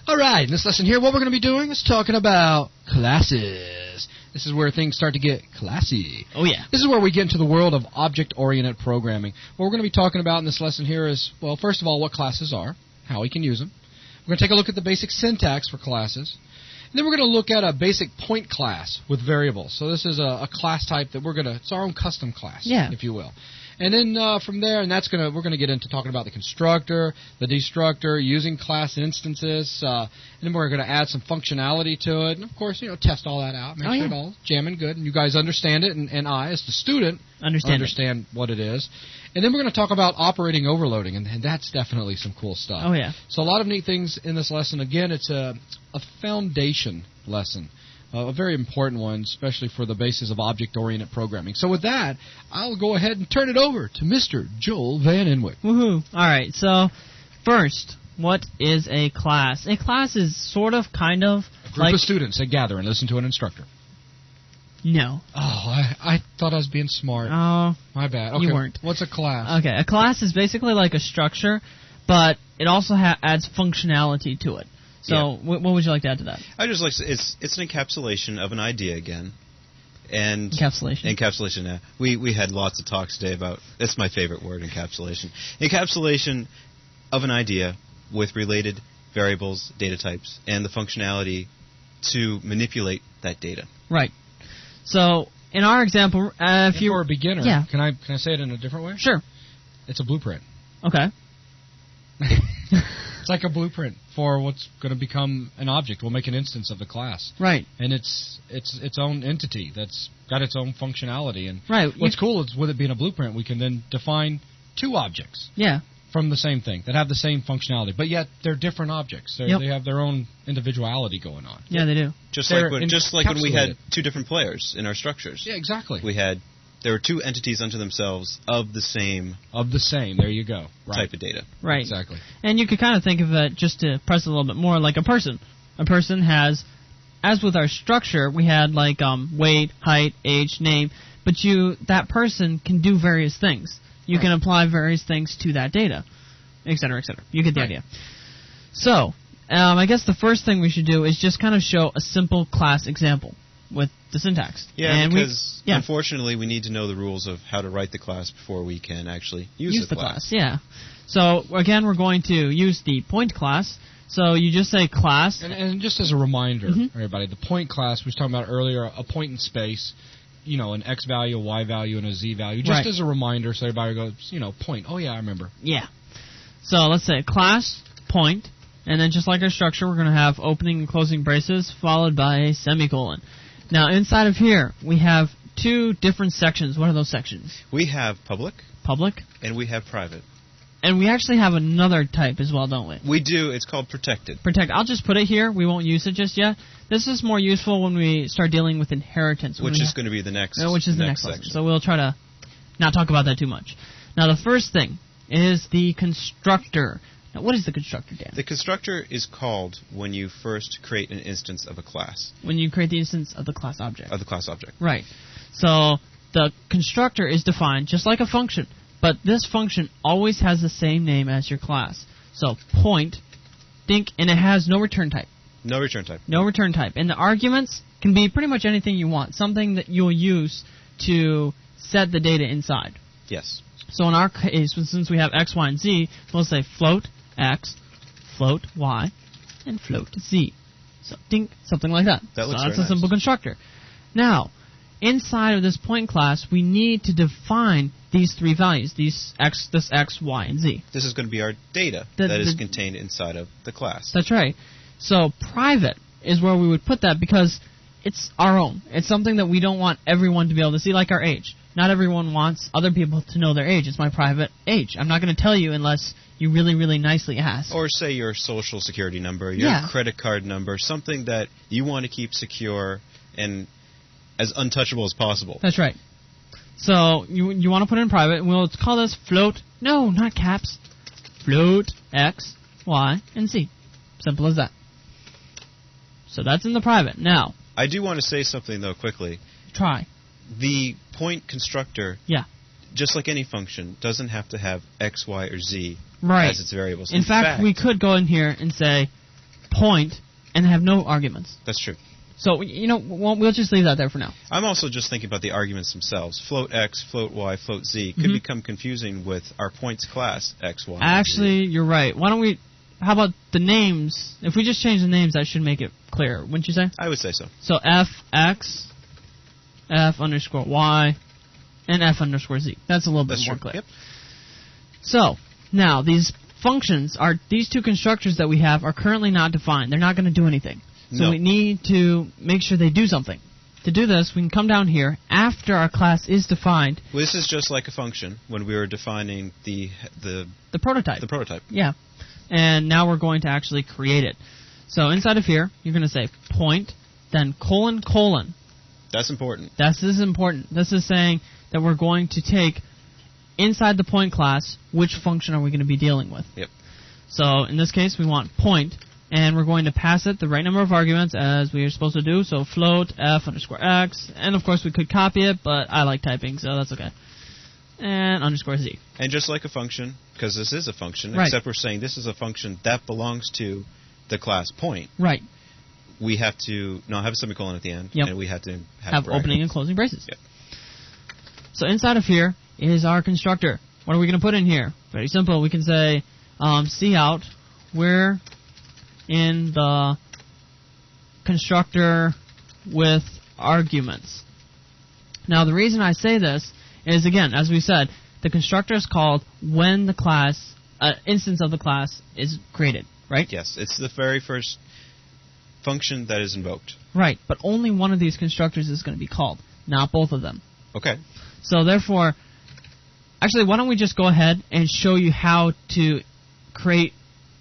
All right, in this lesson here, what we're going to be doing is talking about classes. This is where things start to get classy. Oh, yeah. This is where we get into the world of object-oriented programming. What we're going to be talking about in this lesson here is, well, first of all, what classes are, how we can use them. We're going to take a look at the basic syntax for classes. And then we're going to look at a basic point class with variables. So this is a class type that it's our own custom class, if you will. And then from there, we're going to get into talking about the constructor, the destructor, using class instances, and then we're going to add some functionality to it, and of course, test all that out, make sure it all jamming good, and you guys understand it, and I, as the student, understand what it is. And then we're going to talk about operating overloading, and that's definitely some cool stuff. Oh, yeah. So a lot of neat things in this lesson. Again, it's a foundation lesson. A very important one, especially for the basis of object-oriented programming. So with that, I'll go ahead and turn it over to Mr. Joel Van Inwick. Woohoo. All right, so first, what is a class? A class is sort of, kind of, a group of students that gather and listen to an instructor. No. Oh, I thought I was being smart. Oh. My bad. Okay. You weren't. What's a class? Okay, a class is basically like a structure, but it also adds functionality to it. So, what would you like to add to that? I just like to, it's an encapsulation of an idea again, and encapsulation. Encapsulation. Yeah. We had lots of talks today about. That's my favorite word, encapsulation. Encapsulation of an idea with related variables, data types, and the functionality to manipulate that data. Right. So, in our example, if you're a beginner, can I say it in a different way? Sure. It's a blueprint. Okay. It's like a blueprint for what's going to become an object. We'll make an instance of the class. Right. And it's its own entity that's got its own functionality. And right. What's cool is with it being a blueprint, we can then define two objects. Yeah. From the same thing that have the same functionality, but yet they're different objects. They have their own individuality going on. Yeah, they do. Just like when we had two different players in our structures. Yeah, exactly. There were two entities unto themselves of the same. There you go. Right. Type of data. Right. Exactly. And you could kind of think of it, just to press it a little bit more, like a person. A person has, as with our structure, we had like weight, height, age, name, but that person can do various things. You can apply various things to that data, et cetera, et cetera. You get the idea. So, I guess the first thing we should do is just kind of show a simple class example with the syntax. Yeah, because unfortunately we need to know the rules of how to write the class before we can actually use the class. Yeah. So, again, we're going to use the point class. So you just say class. And just as a reminder, everybody, the point class we were talking about earlier, a point in space, an X value, a Y value, and a Z value. Just as a reminder so everybody goes, point. Oh, yeah, I remember. Yeah. So let's say class, point, and then just like our structure, we're going to have opening and closing braces followed by a semicolon. Now, inside of here, we have two different sections. What are those sections? We have public. Public. And we have private. And we actually have another type as well, don't we? We do. It's called protected. Protected. I'll just put it here. We won't use it just yet. This is more useful when we start dealing with inheritance. Which is going to be the next Which is the next lesson. So we'll try to not talk about that too much. Now, the first thing is the constructor. Now, what is the constructor, Dan? The constructor is called when you first create an instance of a class. When you create the instance of the class object. Of the class object. Right. So the constructor is defined just like a function, but this function always has the same name as your class. So point, and it has no return type. No return type. No return type. And the arguments can be pretty much anything you want, something that you'll use to set the data inside. Yes. So in our case, since we have x, y, and z, we'll say float x, float y, and float z. So, something like that. That looks that's a simple constructor. Now, inside of this point class, we need to define these three values, this x, y, and z. This is going to be our data that is contained inside of the class. That's right. So private is where we would put that because it's our own. It's something that we don't want everyone to be able to see, like our age. Not everyone wants other people to know their age. It's my private age. I'm not going to tell you unless you really, really nicely ask. Or say your social security number, your credit card number, something that you want to keep secure and as untouchable as possible. That's right. So you want to put it in private, and we'll call this float. No, not caps. Float x, y, and z. Simple as that. So that's in the private. Now, I do want to say something, though, quickly. Try. The point constructor, just like any function, doesn't have to have x, y, or z as its variables. In fact, we could go in here and say point and have no arguments. That's true. So, we'll just leave that there for now. I'm also just thinking about the arguments themselves. Float x, float y, float z could become confusing with our points class x, y, Actually, z. you're right. How about the names? If we just change the names, that should make it clear, wouldn't you say? I would say so. So fx, f_y, and f_z. That's a little bit more clear. Yep. So, now, these functions, these two constructors that we have are currently not defined. They're not going to do anything. So we need to make sure they do something. To do this, we can come down here after our class is defined. Well, this is just like a function when we were defining the prototype. The prototype. Yeah. And now we're going to actually create it. So inside of here, you're going to say point, then colon. That's important. This is important. This is saying that we're going to take inside the point class, which function are we going to be dealing with? Yep. So in this case, we want point, and we're going to pass it the right number of arguments as we are supposed to do. So float f_x, and of course we could copy it, but I like typing, so that's okay. And _z. And just like a function, because this is a function, right. Except we're saying this is a function that belongs to the class point. Right. We have to not have a semicolon at the end, yep. and we have to have opening and closing braces. Yep. So inside of here is our constructor. What are we going to put in here? Very simple. We can say cout, we're in the constructor with arguments. Now the reason I say this is, again, as we said, the constructor is called when the class, instance of the class is created, right? Yes, it's the very first function that is invoked. Right, but only one of these constructors is going to be called, not both of them. Okay. So therefore, actually, why don't we just go ahead and show you how to create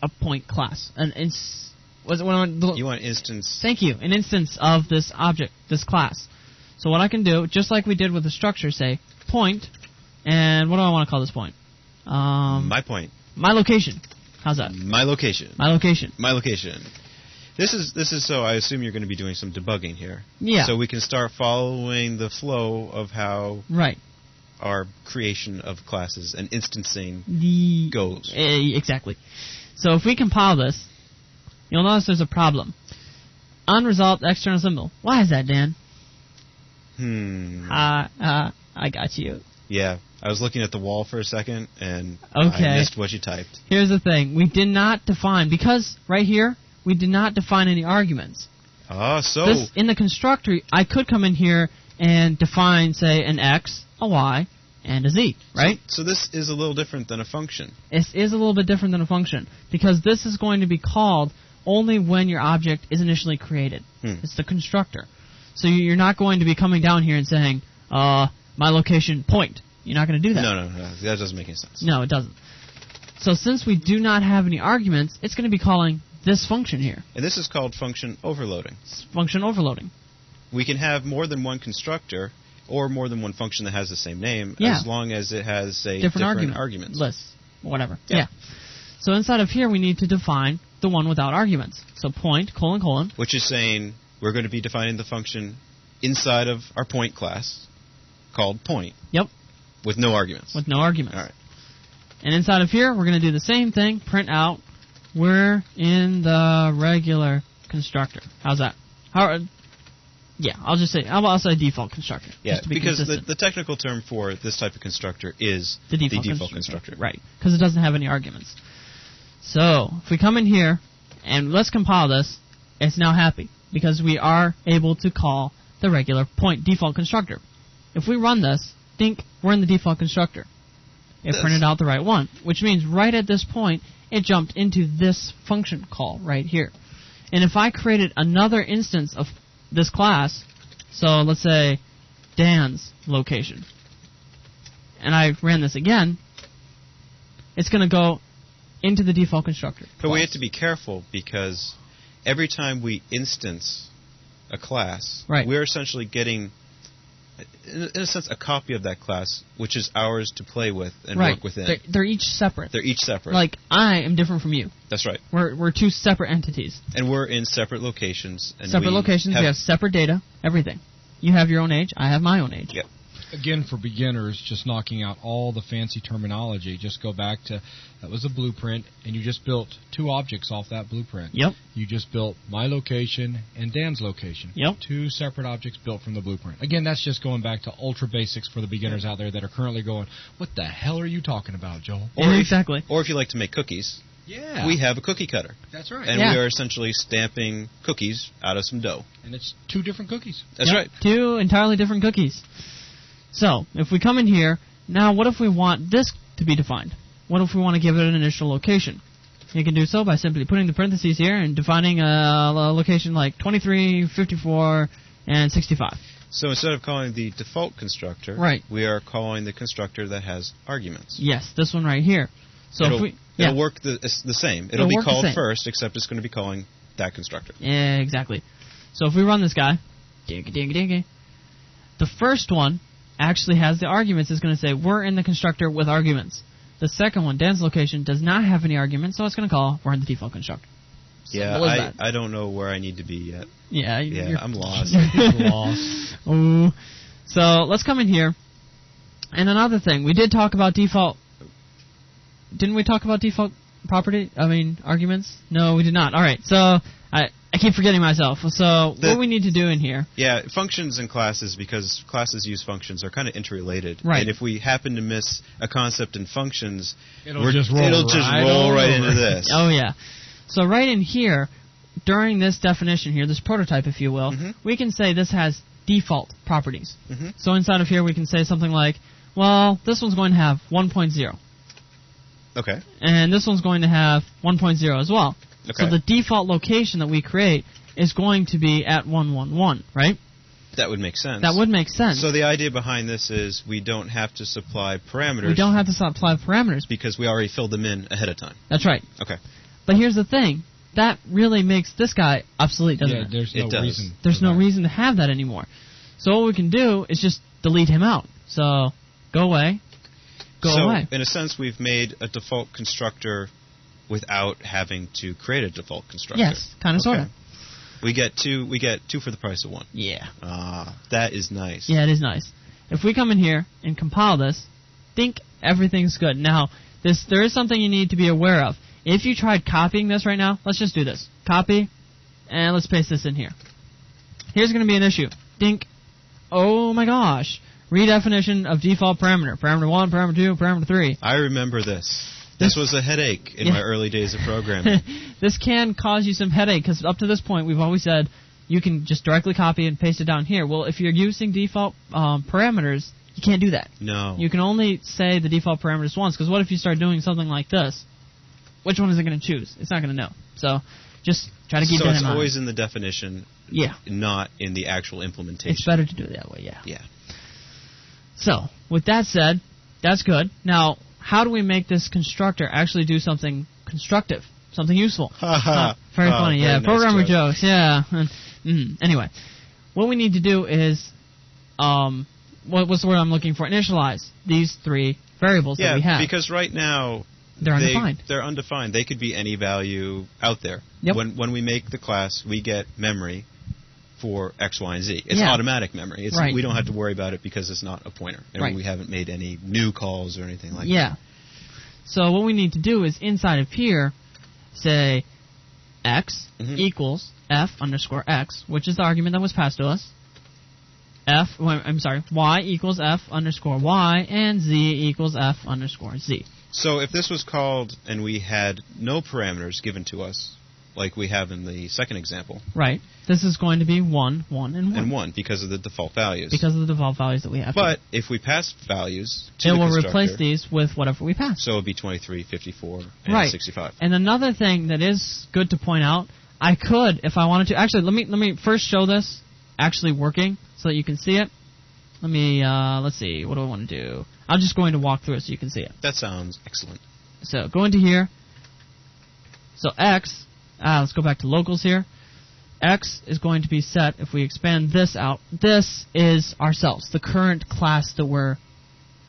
a point class. You want instance. Thank you. An instance of this object, this class. So what I can do, just like we did with the structure, say point, and what do I want to call this point? My point. My location. How's that? My location. My location. My location. This is so I assume you're going to be doing some debugging here. Yeah. So we can start following the flow of how right. our creation of classes and instancing goes. Exactly. So if we compile this, you'll notice there's a problem. Unresolved external symbol. Why is that, Dan? I got you. Yeah. I was looking at the wall for a second, and okay. I missed what you typed. Here's the thing. We did not define, because right here, we did not define any arguments. So... This, in the constructor, I could come in here and define, say, an x, a y, and a z, right? So this is a little different than a function. It is a little bit different than a function, because this is going to be called only when your object is initially created. It's the constructor. So you're not going to be coming down here and saying, my location point. You're not going to do that. No. That doesn't make any sense. No, it doesn't. So since we do not have any arguments, it's going to be calling this function here. And this is called function overloading. It's function overloading. We can have more than one constructor or more than one function that has the same name as long as it has a different arguments. List, whatever. Yeah. So inside of here, we need to define the one without arguments. So point, colon. Which is saying we're going to be defining the function inside of our point class called point. Yep. With no arguments. With no arguments. All right. And inside of here, we're going to do the same thing. Print out, we're in the regular constructor. How's that? I'll just say, I'll say default constructor. Yeah, just to be because consistent. the technical term for this type of constructor is the default constructor. Right, because it doesn't have any arguments. So, if we come in here, and let's compile this, it's now happy, because we are able to call the regular point default constructor. If we run this, think we're in the default constructor. It printed out the right one, which means right at this point, it jumped into this function call right here. And if I created another instance of this class, so let's say Dan's location, and I ran this again, it's going to go into the default constructor. But we have to be careful, because every time we instance a class, we're essentially getting, in a sense, a copy of that class, which is ours to play with and work within. They're each separate. They're each separate. Like, I am different from you. That's right. We're two separate entities. And we're in separate locations. And we have separate data, everything. You have your own age, I have my own age. Yep. Again, for beginners, just knocking out all the fancy terminology, just go back to, that was a blueprint, and you just built two objects off that blueprint. Yep. You just built my location and Dan's location. Yep. Two separate objects built from the blueprint. Again, that's just going back to ultra basics for the beginners out there that are currently going, what the hell are you talking about, Joel? Exactly. Or if you like to make cookies, Yeah. we have a cookie cutter. That's right. And Yeah. we are essentially stamping cookies out of some dough. And it's two different cookies. That's Yep, right. Two entirely different cookies. So, if we come in here, now what if we want this to be defined? What if we want to give it an initial location? You can do so by simply putting the parentheses here and defining a location like 23, 54, and 65. So instead of calling the default constructor, Right. we are calling the constructor that has arguments. Yes, this one right here. So it'll, if we... it'll work the same. It'll be work the called same. first, except it's going to be calling that constructor. Yeah, exactly. So if we run this guy, dingy, the first one actually has the arguments. It's going to say, we're in the constructor with arguments. The second one, Dan's location, does not have any arguments, so it's going to call, we're in the default constructor. Yeah, Simple as that. I don't know where I need to be yet. Yeah, Yeah, I'm lost. Lost. Ooh. So let's come in here. And another thing, we did talk about default. Didn't we talk about default arguments? No, we did not. All right, so I keep forgetting myself. So what we need to do in here? Yeah, functions and classes, because classes use functions, are kind of interrelated. Right. And if we happen to miss a concept in functions, It'll just roll right over. into this. Oh yeah. So right in here, during this definition here, this prototype, if you will, Mhm. we can say this has default properties. Mhm. So inside of here, we can say something like, well, this one's going to have 1.0. Okay. And this one's going to have 1.0 as well. Okay. So the default location that we create is going to be at 111, right? That would make sense. That would make sense. So the idea behind this is we don't have to supply parameters. We don't have to apply parameters. because we already filled them in ahead of time. That's right. Okay. But here's the thing. That really makes this guy obsolete, doesn't Yeah, it? there's It no does. reason. There's for no that. reason to have that anymore. So what we can do is just delete him out. So go away. Go so away. in a sense, we've made a default constructor without having to create a default constructor. Yes, kind of, sort of. We get two for the price of one. Yeah. That is nice. Yeah, it is nice. If we come in here and compile this, think everything's good. Now, there is something you need to be aware of. If you tried copying this right now, let's just do this. Copy, and let's paste this in here. Here's going to be an issue. Dink. Oh my gosh. Redefinition of default parameter. Parameter 1, parameter 2, parameter 3. I remember this. This was a headache in Yeah. my early days of programming. This can cause you some headache, because up to this point, we've always said you can just directly copy and paste it down here. Well, if you're using default parameters, you can't do that. No. You can only say the default parameters once, because what if you start doing something like this? Which one is it going to choose? It's not going to know. So just try to keep so that it's in mind. always in the definition, Yeah, not in the actual implementation. it's better to do it that way, yeah. Yeah. So, with that said, that's good. Now, how do we make this constructor actually do something constructive, something useful? Very funny, yeah. nice Programmer joke. jokes, yeah. Anyway, what we need to do is, what's the word I'm looking for? Initialize these three variables that we have. because right now They're undefined. They're undefined. They could be any value out there. Yep. When we make the class, we get memory for X, Y, and Z. It's Yeah. automatic memory. Right. We don't have to worry about it because it's not a pointer, and Right. we haven't made any new calls or anything like Yeah. that. So what we need to do is inside of here, say x Mhm. equals f underscore x, which is the argument that was passed to us. Y equals f underscore y, and z equals f underscore z. So if this was called and we had no parameters given to us, like we have in the second example, Right. This is going to be 1, 1, and 1. and 1 because of the default values. Because of the default values that we have. But if we pass values to it the will constructor, replace these with whatever we pass. so it would be 23, 54, and Right. 65. And another thing that is good to point out, I could, if I wanted to, actually, let me first show this actually working so that you can see it. Let me, let's see, what do I want to do? I'm just going to walk through it so you can see it. That sounds excellent. So go into here. So x, let's go back to locals here. X is going to be set, if we expand this out, this is ourselves, the current class that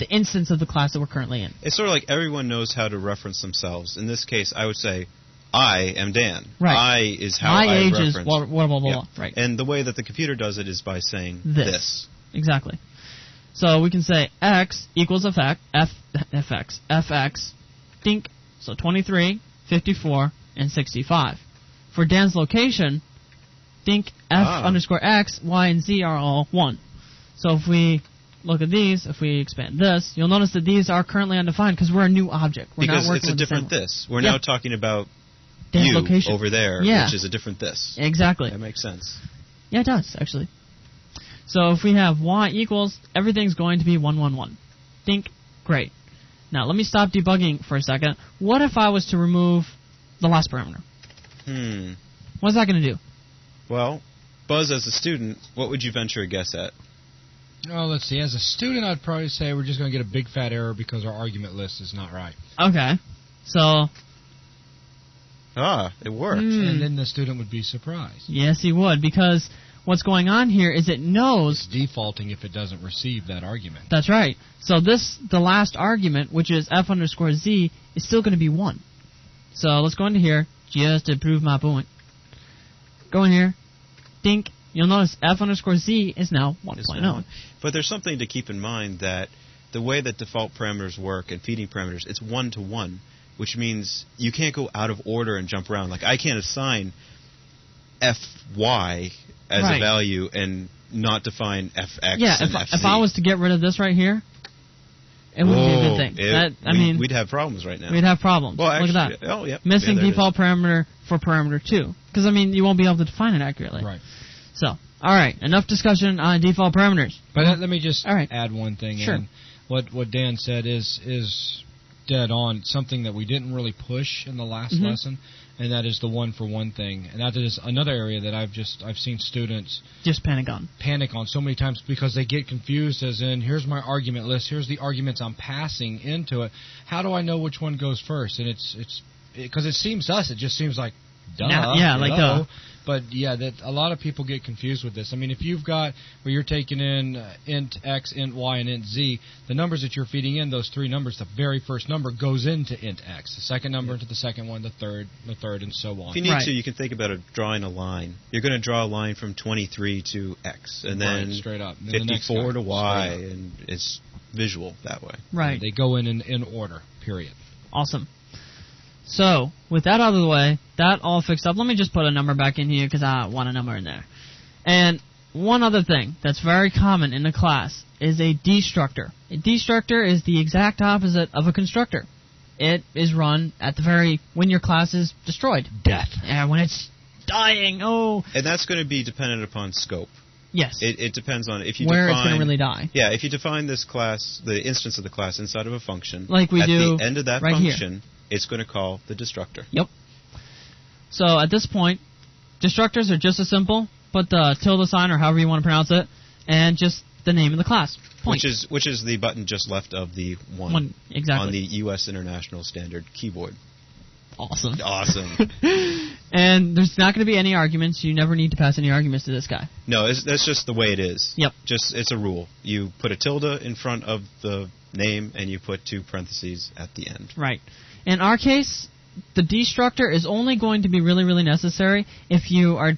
the instance of the class that we're currently in. It's sort of like everyone knows how to reference themselves. In this case, I would say, I am Dan. Right. I is how My I age reference. is blah, blah, blah, blah, Yeah. blah. Right. And the way that the computer does it is by saying This. Exactly. So we can say x equals fx, dink, so 23, 54, and 65. For Dan's location, dink f_x, y, and z are all 1. So if we look at these, if we expand this, you'll notice that these are currently undefined because we're a new object. We're because not working it's a with different the same this. We're now talking about Dan's you location over there, Yeah. which is a different this. Exactly. That makes sense. Yeah, it does, actually. So if we have y equals, everything's going to be 1, 1, 1. Dink. Great. Now, let me stop debugging for a second. What if I was to remove the last parameter? What's that going to do? Well, Buzz, as a student, what would you venture a guess at? Oh, let's see. As a student, I'd probably say we're just going to get a big fat error because our argument list is not right. Okay. So... It worked. And then the student would be surprised. Yes, he would, because what's going on here is it knows... It's defaulting if it doesn't receive that argument. That's right. So the last argument, which is f_z, is still going to be 1. So let's go into here, just to prove my point. Go in here, dink. You'll notice f_z is now 1.0. But there's something to keep in mind that the way that default parameters work and feeding parameters, it's 1-to-1, which means you can't go out of order and jump around. Like, I can't assign fy as a value and not define fx Yeah, and fz. if I was to get rid of this right here, it wouldn't be a good thing. We'd have problems right now. We'd have problems. Well, actually, look at that. Oh, yeah. Missing default parameter for parameter 2. Because, you won't be able to define it accurately. Right. So, all right, enough discussion on default parameters. But let me just add one thing. Sure. In. What Dan said is dead on. Something that we didn't really push in the last lesson, and that is the one-for-one thing. And that is another area that I've seen students just panic on so many times because they get confused. As in, here's my argument list. Here's the arguments I'm passing into it. How do I know which one goes first? And it's because it seems to us, it just seems like duh. Duh. But yeah, that a lot of people get confused with this. If you've got where you're taking in int x, int y, and int z, the numbers that you're feeding in, those three numbers, the very first number goes into int x, the second number into the second one, the third, and so on. If you need to, you can think about drawing a line. You're going to draw a line from 23 to x, and then straight up. And 54 to y, and it's visual that way. Right. And they go in order, period. Awesome. So, with that out of the way, that all fixed up, let me just put a number back in here because I want a number in there. And one other thing that's very common in the class is a destructor. A destructor is the exact opposite of a constructor. It is run at when your class is destroyed. Death. Yeah, when it's dying, And that's going to be dependent upon scope. Yes. It depends on if you where define, it's going to really die. Yeah, if you define this class, the instance of the class inside of a function, like we at do the end of that right function, here. It's going to call the destructor. Yep. So at this point, destructors are just as simple, but the tilde sign or however you want to pronounce it, and just the name of the class. Point. Which is the button just left of the one exactly on the U.S. International Standard keyboard. Awesome. And there's not going to be any arguments. You never need to pass any arguments to this guy. No, that's just the way it is. Yep. It's a rule. You put a tilde in front of the name, and you put 2 parentheses at the end. Right. In our case, the destructor is only going to be really, really necessary if you are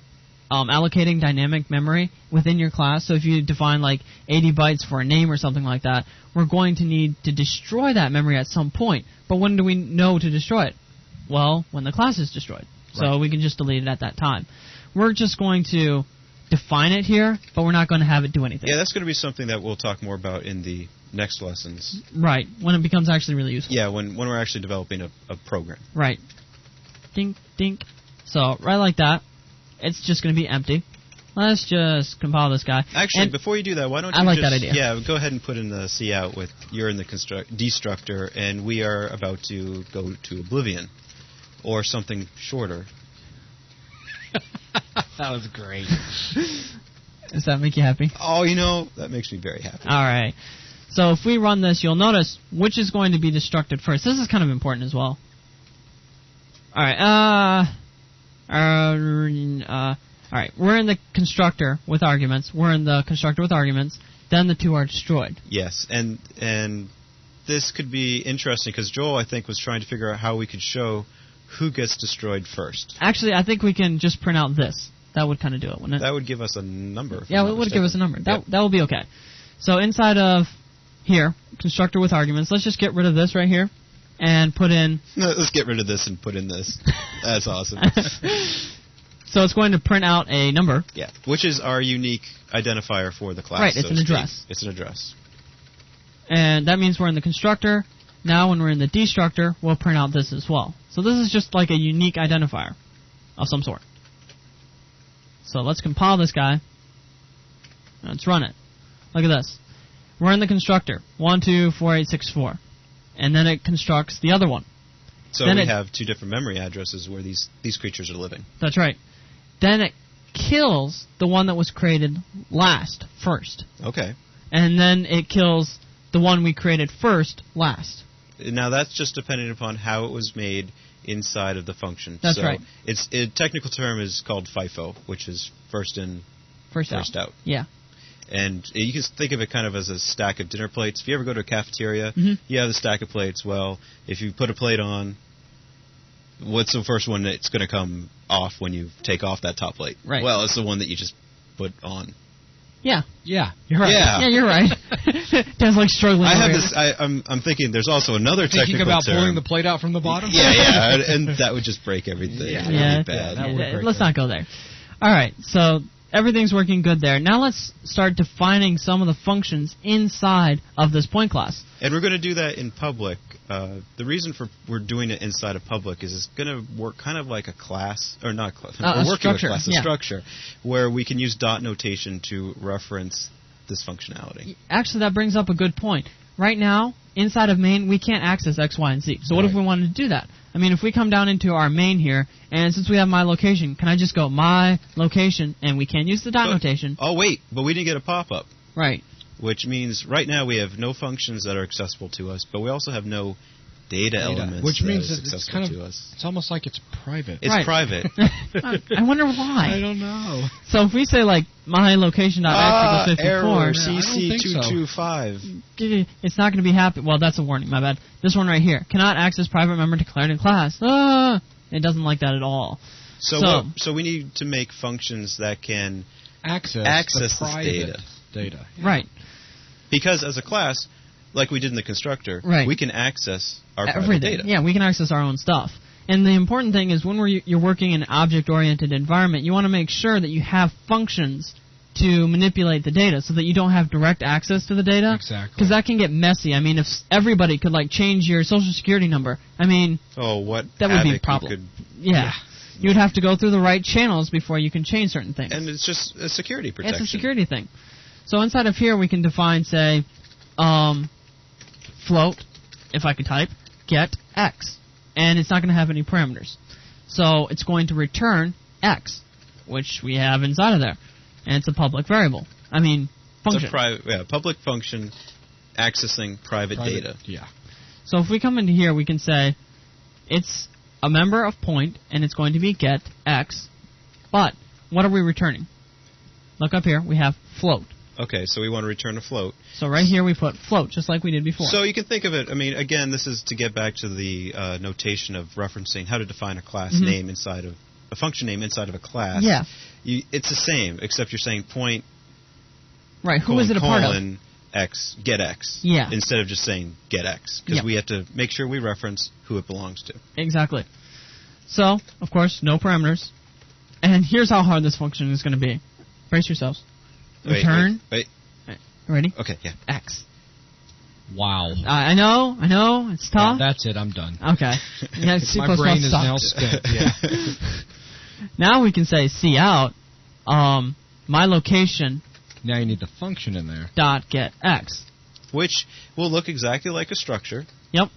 allocating dynamic memory within your class. So if you define like 80 bytes for a name or something like that, we're going to need to destroy that memory at some point. But when do we know to destroy it? Well, when the class is destroyed. So we can just delete it at that time. We're just going to define it here, but we're not going to have it do anything. Yeah, that's going to be something that we'll talk more about in the next lessons. Right, when it becomes actually really useful. Yeah, when we're actually developing a program. Right. Dink, dink. So, right like that. It's just going to be empty. Let's just compile this guy. Actually, before you do that, why don't you that idea. Yeah, go ahead and put in the cout with you're in the destructor, and we are about to go to Oblivion. Or something shorter. That was great. Does that make you happy? Oh, that makes me very happy. All right. So if we run this, you'll notice which is going to be destructed first. This is kind of important as well. All right. All right. We're in the constructor with arguments. Then the 2 are destroyed. Yes, and this could be interesting because Joel, I think, was trying to figure out how we could show who gets destroyed first. Actually, I think we can just print out this. That would kind of do it, wouldn't it? That would give us a number. Yeah, it would give us a number. That will be okay. So inside of here, constructor with arguments, let's just get rid of this right here and put in... No, let's get rid of this and put in this. That's awesome. So it's going to print out a number. Yeah, which is our unique identifier for the class. Right, it's an address. It's an address. And that means we're in the constructor. Now when we're in the destructor, we'll print out this as well. So this is just like a unique identifier of some sort. So let's compile this guy. Let's run it. Look at this. We're in the constructor, 124864. And then it constructs the other one. So then we have 2 different memory addresses where these creatures are living. That's right. Then it kills the one that was created first. Okay. And then it kills the one we created last. Now that's just depending upon how it was made inside of the function. That's right. Its technical term is called FIFO, which is first in, First out. Yeah. And you can think of it kind of as a stack of dinner plates. If you ever go to a cafeteria, Mhm. you have a stack of plates. Well, if you put a plate on, what's the first one that's going to come off when you take off that top plate? Right. Well, it's the one that you just put on. Yeah. Yeah, you're right. Yeah. Yeah, you're right. Dan's like struggling. I have over this. here. I'm thinking there's also another Thinking technical about term. pulling the plate out from the bottom? Yeah, and that would just break everything. Yeah. It would Yeah. be bad. that would break Let's that. not go there. All right, so everything's working good there. Now let's start defining some of the functions inside of this point class. And we're going to do that in public. The reason for we're doing it inside of public is it's going to work kind of like a class, or not class. A We're working with structure, class, a yeah. structure, where we can use dot notation to reference this functionality. Actually, that brings up a good point. Right now, inside of main, we can't access X, Y, and Z. So what if Right. we wanted to do that? I mean, if we come down into our main here, and since we have my location, can I just go my location, and we can use the dot notation? Oh wait, but we didn't get a pop-up, Right. which means right now we have no functions that are accessible to us, but we also have no data elements Which that means is that it's accessible kind of, to us. it's almost like it's private. It's Right. private. I wonder why. don't know. So if we say, like, my location.x equals 54, error I don't think so. CC225. it's not going to be happy. Well, that's a warning, my bad. This one right here. Cannot access private member declared in class. It doesn't like that at all. So we need to make functions that can Access this the private data. Right. Because as a class, like we did in the constructor, Right. we can access our private Everything. data. Yeah, we can access our own stuff. And the important thing is when you're working in an object-oriented environment, you want to make sure that you have functions to manipulate the data so that you don't have direct access to the data. Exactly. Because that can get messy. I mean, if everybody could, like, change your social security number, I mean, Oh, what that would be a havoc problem. you could, yeah. You would have to go through the right channels before you can change certain things. and it's just a security protection. It's a security thing. So inside of here, we can define, say, float, if I could type, get x. And it's not going to have any parameters. So it's going to return x, which we have inside of there. And it's a public variable. I mean, function. It's a public function accessing private data. Yeah. So if we come into here, we can say it's a member of point, and it's going to be get x. But what are we returning? Look up here. We have float. Okay, so we want to return a float. So right here we put float, just like we did before. So you can think of it, I mean, again, this is to get back to the notation of referencing how to define a class name inside of a function name inside of a class. Yeah. It's the same, except you're saying point Right, who is it a part of? colon x, get x. Yeah. Instead of just saying get x. Because Yep. we have to make sure we reference who it belongs to. Exactly. So, of course, no parameters. And here's how hard this function is going to be. Brace yourselves. Return. Wait. Ready? Okay, yeah. X. Wow. I know, it's Yeah, tough. that's it. I'm done. Okay. Yeah, C++ My brain is now sucks. spent. Yeah. Now we can say C out, my location Now you need the function in there. dot get X. Which will look exactly like a structure, Yep.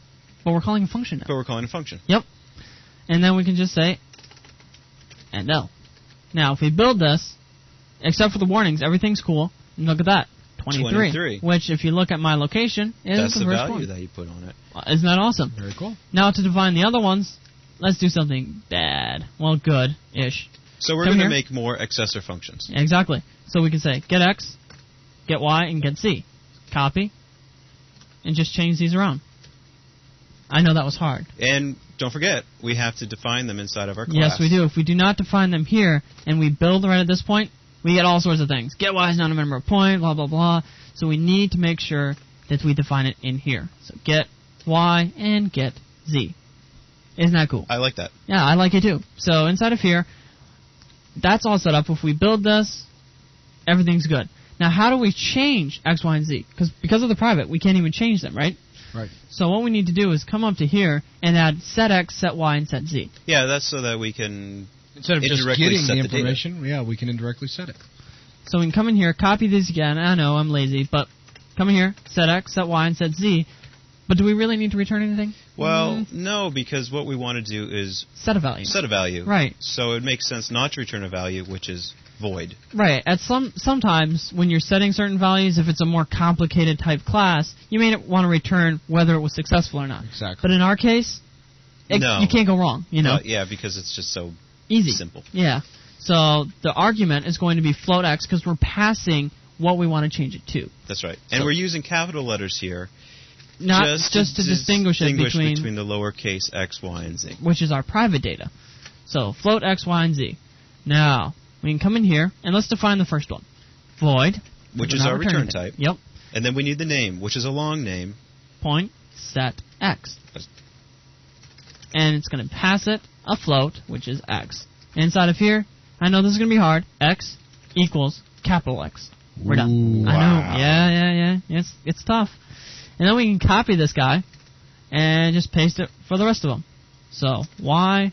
But we're calling a function now. but we're calling a function. Yep. And then we can just say and L. Now, if we build this, except for the warnings, everything's cool. And look at that. 23. Which, if you look at my location, is That's the the first value one. that you put on it. Isn't that awesome? Very cool. Now, to define the other ones, let's do something bad. Well, good-ish. So we're Come going to here. make more accessor functions. Exactly. So we can say get X, get Y, and get Z. Copy. And just change these around. I know that was hard. And don't forget, we have to define them inside of our class. Yes, we do. If we do not define them here, and we build right at this point, we get all sorts of things. Get y is not a member of point, blah, blah, blah. So we need to make sure that we define it in here. So get y and get z. Isn't that cool? I like that. Yeah, I like it too. So inside of here, that's all set up. If we build this, everything's good. Now, how do we change x, y, and z? Because of the private, we can't even change them, right? Right. So what we need to do is come up to here and add set x, set y, and set z. Yeah, that's so that we can Instead of just indirectly getting set the the data. information, yeah, we can indirectly set it. So we can come in here, copy these again. I know, I'm lazy, but come in here, set x, set y, and set z. But do we really need to return anything? Well, no, because what we want to do is Set a value. set a value. Right. So it makes sense not to return a value, which is void. Right. At sometimes when you're setting certain values, if it's a more complicated type class, you may want to return whether it was successful or not. Exactly. But in our case, No. you can't go wrong. You know, Yeah, because it's just so easy, simple. Yeah. So the argument is going to be float x because we're passing what we want to change it to. That's right. And So- we're using capital letters here. Not just to distinguish it between the lowercase x, y, and z. which is our private data. So float x, y, and z. Now we can come in here and let's define the first one. Void, Which we're is not our returning return it. type. Yep. And then we need the name, which is a long name. Point set x. And it's going to pass it a float, which is x. Inside of here, I know this is going to be hard. X equals capital X. We're done. Ooh, I wow. know. Yeah. It's tough. And then we can copy this guy and just paste it for the rest of them. So y.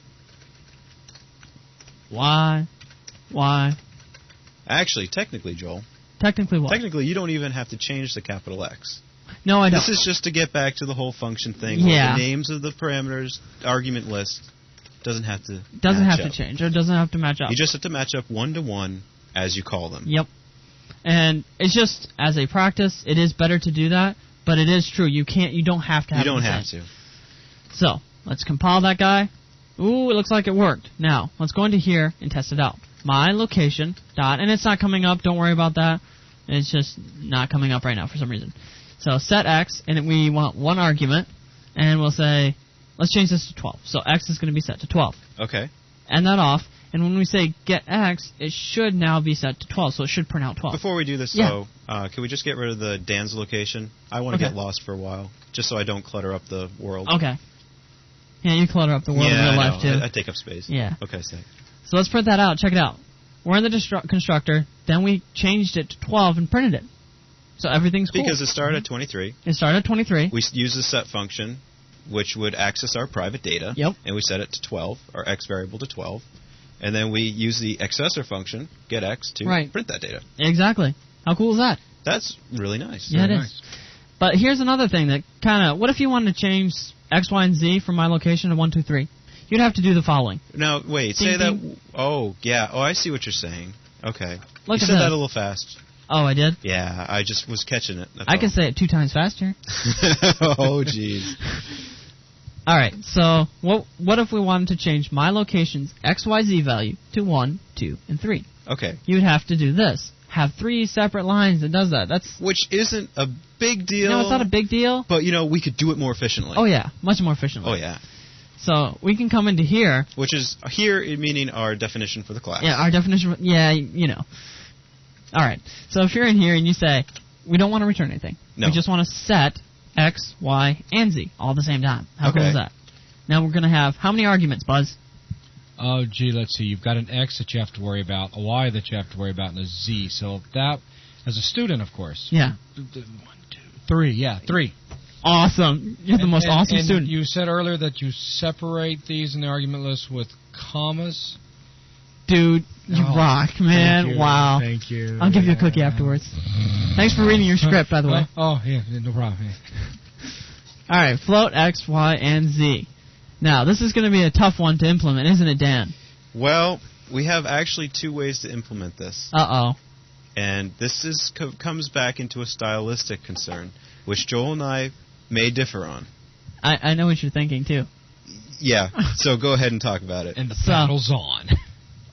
Actually, technically, Joel, Technically what? technically you don't even have to change the capital X. No, I don't. This is just to get back to the whole function thing. Yeah. Where the names of the parameters, argument list, doesn't have to doesn't match have up. to change or doesn't have to match up. You just have to match up one-to-one as you call them. Yep. And it's just as a practice, it is better to do that, but it is true. You don't have to have You don't the have same. to. So, let's compile that guy. Ooh, it looks like it worked. Now, let's go into here and test it out. My location dot, and it's not coming up, don't worry about that. It's just not coming up right now for some reason. So set x, and we want one argument, and we'll say, let's change this to 12. So x is going to be set to 12. Okay. End that off, and when we say get x, it should now be set to 12, so it should print out 12. Before we do this, Yeah. though, can we just get rid of the Dan's location? I want to Okay. get lost for a while, just so I don't clutter up the world. Okay. Yeah, you clutter up the world yeah, in real I life, know. too. I take up space. Yeah. Okay, sick. So let's print that out. Check it out. We're in the constructor. Then we changed it to 12 and printed it. So everything's cool. Because it started at 23. It started at 23. We use the set function, which would access our private data. Yep. And we set it to 12, our x variable to 12. And then we use the accessor function, get x, to Right. print that data. Exactly. How cool is that? That's really nice. Yeah, it Very is. nice. But here's another thing that kind of... What if you wanted to change x, y, and z from my location to 1, 2, 3? You'd have to do the following. Now, wait, Ding, say that... ding. Oh, yeah. Oh, I see what you're saying. Okay. Look you at said this. that a little fast. Oh, I did? Yeah, I just was catching it. That's I all. can say it 2 times faster. Oh, jeez. All right, so what if we wanted to change my location's XYZ value to 1, 2, and 3? Okay. You would have to do this. Have 3 separate lines that does that. That's Which isn't a big deal. No, it's not a big deal. But, we could do it more efficiently. Oh, yeah, much more efficiently. Oh, yeah. So we can come into here. Which is here meaning our definition for the class. Yeah, our definition, yeah, All right, so if you're in here and you say, we don't want to return anything. No. We just want to set X, Y, and Z all at the same time. How cool Okay. is that? Now we're going to have, how many arguments, Buzz? Oh, gee, let's see. You've got an X that you have to worry about, a Y that you have to worry about, and a Z. So that, as a student, of course. Yeah. 1, 2, 3. Yeah, 3. Awesome. You're the most awesome and student. You said earlier that you separate these in the argument list with commas. Dude, you Oh, rock, man. Thank you, Wow. Thank you. I'll give you a cookie afterwards. Thanks for reading your script, by the way. Oh, yeah, no problem. Yeah. All right, float X, Y, and Z. Now, this is going to be a tough one to implement, isn't it, Dan? Well, we have actually 2 ways to implement this. Uh-oh. And this comes back into a stylistic concern, which Joel and I may differ on. I know what you're thinking, too. Yeah, so go ahead and talk about it. And the So- battle's on.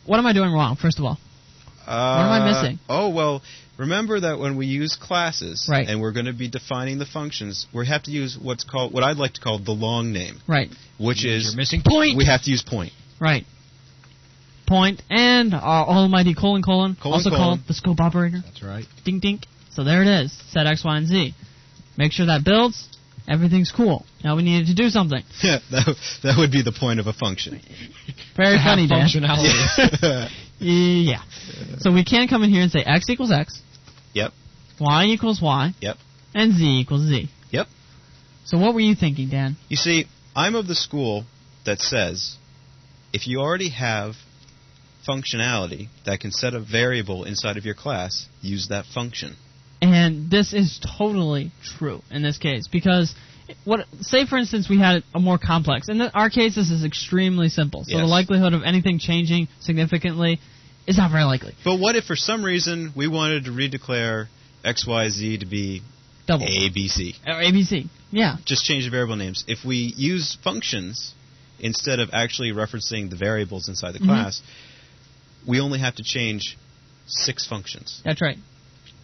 What am I doing wrong, first of all? What am I missing? Oh, well, remember that when we use classes, Right. and we're going to be defining the functions, we have to use what I'd like to call the long name, Right, which is You're missing point. we have to use point. right. point, and our almighty colon, also called the scope operator. That's right. Ding, ding. So there it is. Set X, Y, and Z. Make sure that builds. Everything's cool. Now we needed to do something. Yeah, that would be the point of a function. Very funny, Dan. Functionality. Yeah. So we can come in here and say X equals X. Yep. Y equals Y. Yep. And Z equals Z. Yep. So what were you thinking, Dan? You see, I'm of the school that says if you already have functionality that can set a variable inside of your class, use that function. And this is totally true in this case because, say for instance we had a more complex. In our case, this is extremely simple. So Yes. the likelihood of anything changing significantly is not very likely. But what if for some reason we wanted to redeclare XYZ to be Double. ABC? Or ABC. Yeah. Just change the variable names. If we use functions instead of actually referencing the variables inside the class, we only have to change 6 functions. That's right.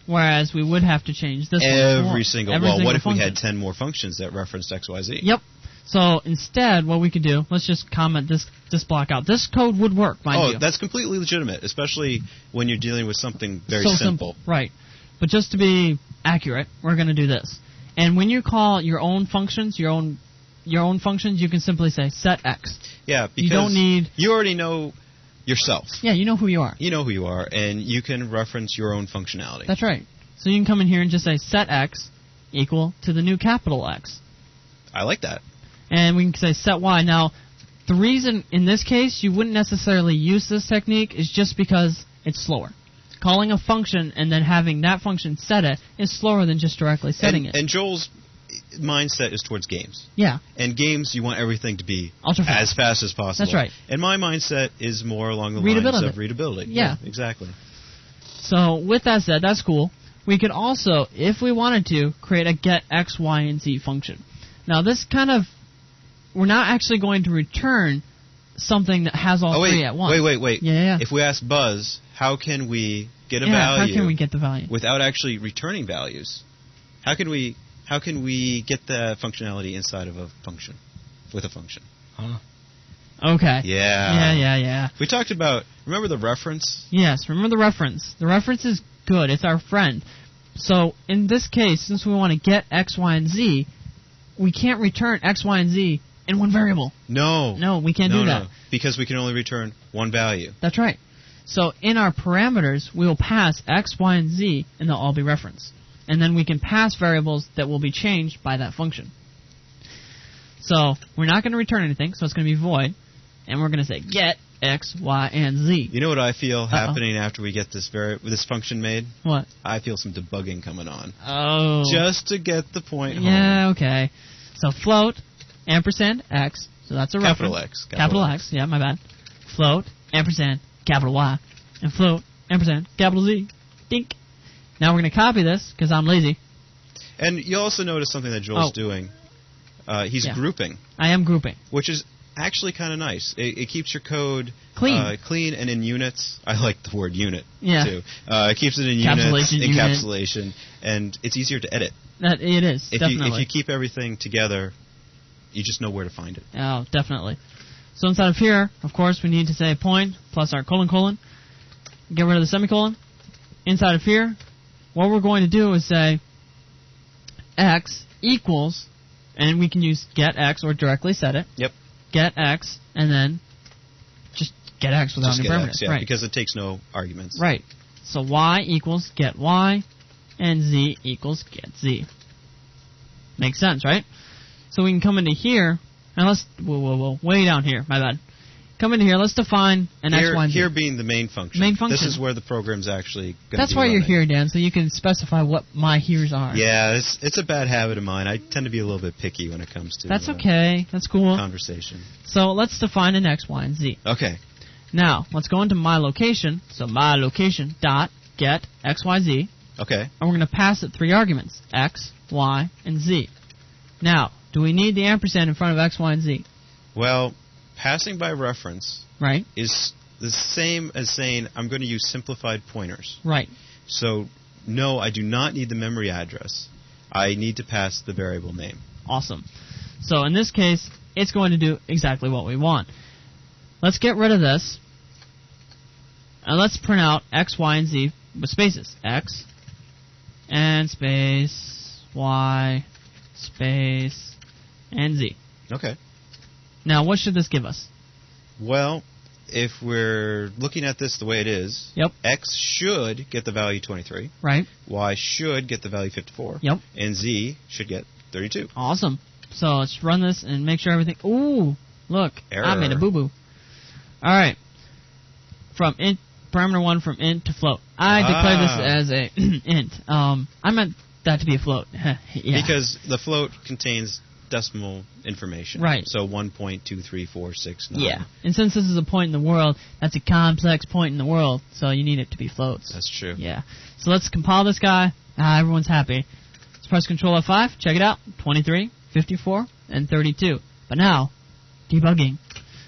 Whereas we would have to change this one. Every single. Well, what if we function. had 10 more functions that referenced XYZ? Yep. So instead, what we could do, let's just comment this block out. This code would work, mind you. That's completely legitimate, especially when you're dealing with something very so simple. Right. But just to be accurate, we're going to do this. And when you call your own functions, your own functions, you can simply say set X. Yeah, because you don't need. You already know yourself. Yeah, you know who you are. You know who you are, and you can reference your own functionality. That's right. So you can come in here and just say set X equal to the new capital X. I like that. And we can say set Y. Now, the reason in this case you wouldn't necessarily use this technique is just because it's slower. Calling a function and then having that function set it is slower than just directly setting it. And Joel's mindset is towards games. Yeah. And games, you want everything to be Ultra fast. as fast as possible. That's right. And my mindset is more along the lines of readability. Yeah. Exactly. So with that said, that's cool. We could also, if we wanted to, create a get X, Y, and Z function. Now this kind of, we're not actually going to return something that has all three at once. Wait. Yeah. If we ask Buzz, how can we get a Yeah, value? how can we get the value? Without actually returning values? How can we get the functionality inside of a function with a function? Huh. Okay. Yeah. Yeah. We talked about, remember the reference? Yes, remember the reference. The reference is good. It's our friend. So in this case, since we want to get X, Y, and Z, we can't return X, Y, and Z in one variable. No, we can't do that. No, because we can only return one value. That's right. So in our parameters, we will pass X, Y, and Z, and they'll all be referenced. And then we can pass variables that will be changed by that function. So we're not going to return anything, so it's going to be void. And we're going to say get X, Y, and Z. You know what I feel happening after we get this function made? What? I feel some debugging coming on. Oh. Just to get the point home. Yeah, okay. So float, ampersand, X. So that's a Capital reference. X. Capital X, yeah, my bad. Float, ampersand, capital Y. And float, ampersand, capital Z. Dink. Now we're going to copy this, because I'm lazy. And you also notice something that Joel's doing. He's grouping. I am grouping. Which is actually kind of nice. It keeps your code clean. Clean and in units. I like the word unit, too. It keeps it in units, encapsulation, and it's easier to edit. It is, definitely. If you keep everything together, you just know where to find it. Oh, definitely. So inside of here, of course, we need to say point plus our colon. Get rid of the semicolon. Inside of here, what we're going to do is say X equals, and we can use get X or directly set it. Yep. Get X, and then just get X without any parameters. X, yeah, right. Because it takes no arguments. Right. So Y equals get Y, and Z equals get Z. Makes sense, right? So we can come into here, and let's, way down here, my bad. Come into here, let's define an X, Y, and Z. Here being the main function. Main function. This is where the program's actually going to be That's why running. you're here, Dan, so you can specify what my here's are. Yeah, it's a bad habit of mine. I tend to be a little bit picky when it comes to That's okay. That's cool. Conversation. So let's define an X, Y, and Z. Okay. Now, let's go into my location. So my location dot get X, Y, Z. Okay. And we're going to pass it 3 arguments, X, Y, and Z. Now, do we need the ampersand in front of X, Y, and Z? Well, passing by reference right. is the same as saying I'm going to use simplified pointers. Right. So, no, I do not need the memory address. I need to pass the variable name. Awesome. So in this case, it's going to do exactly what we want. Let's get rid of this. And let's print out X, Y, and Z with spaces. X and space, Y, space, and Z. Okay. Now, what should this give us? Well, if we're looking at this the way it is, Yep. X should get the value 23, Right? Y should get the value 54, Yep. and Z should get 32. Awesome. So let's run this and make sure everything... Ooh, look. Error. I made a boo-boo. All right. From int, parameter 1 from int to float. I declare this as a int. I meant that to be a float. Yeah. Because the float contains decimal information. Right. So 1.23469. Yeah. And since this is a point in the world, that's a complex point in the world, so you need it to be floats. That's true. Yeah. So let's compile this guy. Everyone's happy. Let's press Control F5. Check it out. 23, 54, and 32. But now, debugging.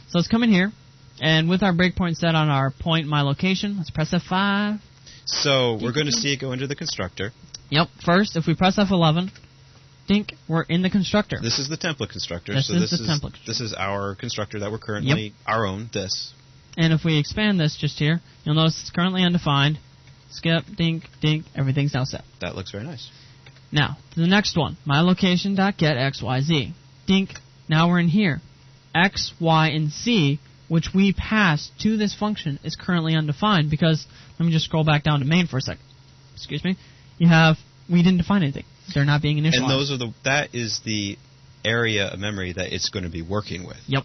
So let's come in here, and with our breakpoint set on our point, my location, let's press F5. So we're going to see it go into the constructor. Yep. First, if we press F11, dink, we're in the constructor. This is the template constructor. This so is this the template. This is our constructor that we're currently our own. This. And if we expand this just here, you'll notice it's currently undefined. Skip, dink, dink, everything's now set. That looks very nice. Now, to the next one, myLocation.getXYZ. Dink, now we're in here. X, Y, and Z, which we passed to this function, is currently undefined because, let me just scroll back down to main for a second. Excuse me. We didn't define anything. They're not being initialized. And that is the area of memory that it's going to be working with. Yep.